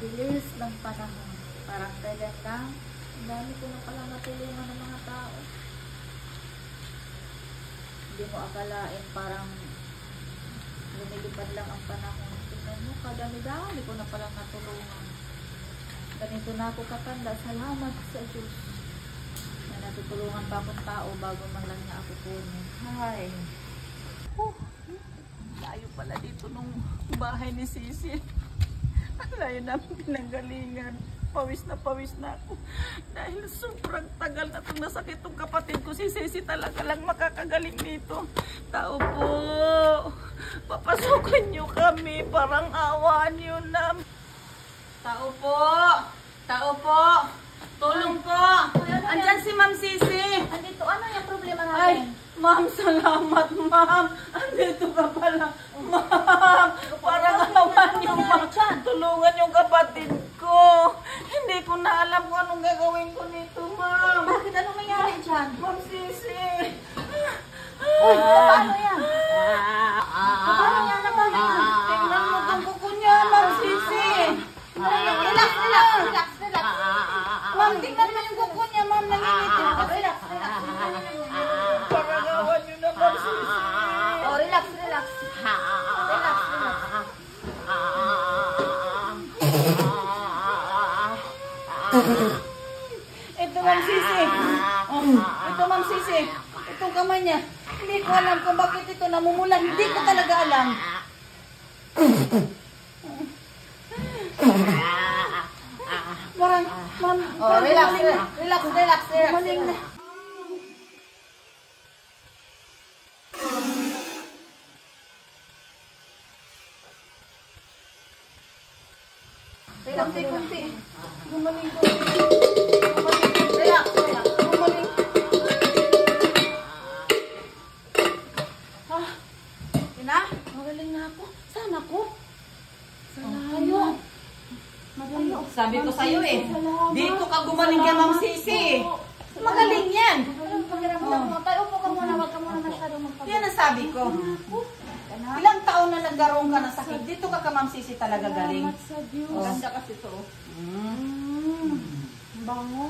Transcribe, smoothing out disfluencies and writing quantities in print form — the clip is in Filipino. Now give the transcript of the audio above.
bilis ng panahon. Parang kailan lang, ang dami ko na pala natulungan ng mga tao. Hindi mo akalain parang lumilipad lang ang panahon. Tingnan mo, kadami-dami ko na palang natulungan. Ganito na ako katanda. Salamat sa Diyos na natutulungan pa akong tao bago man lang niya ako kunin. Hi. Layo pala dito nung bahay ni Sisi. Ang layo namin pinanggalingan. Pawis na ako. Dahil sobrang tagal na itong nasakit itong kapatid ko. Si Sisi talaga lang makakagaling dito. Tao po, papasukan nyo kami. Parang awa nyo na. Tao po, tulong po. Andyan si Ma'am Sisi. Andito, ano yung problema natin? Ay, Ma'am, salamat, Ma'am. Andito ka pala, Ma'am. Parang awa nyo, Ma'am. Tulungan yung kapatid ko. Hindi ko na alam kung anong gagawin ko nito, Ma'am. Bakit? Ano mayari dyan? Ma'am Sisi. Uy, paano yan? Paano yan? Tingnan mo itong kuko niya, Ma'am Sisi. Relax. Ma'am, tingnan mo yung kuko niya, Ma'am. Nangingitin. Relax. Parang awa nyo na, Ma'am Sisi. Oh, relax. Ito, Ma'am Sisi. Ito, Ma'am Sisi. Itong kamay niya. Hindi ko alam kung bakit ito namumula. Hindi ko talaga alam. Parang, Ma'am. Oh, relax. Maling na. Kunti. Gumaling. Relax. Gumaling. Ina? Magaling na ako. Saan ako? Tayo. Sabi ko sa'yo eh. Dito ka gumaling kay Ma'am Sisi. Magaling yan. Anong pakiramdam mo? Tayo po ka muna. Wag ka muna masyadong magpapagod. Yan ang sabi ko. Ilang taon na nagkaroon ka ng sakit. Dito ka ka Ma'am Sisi talaga galing. Salamat sa Diyos. Ganda kasi ito. Bango.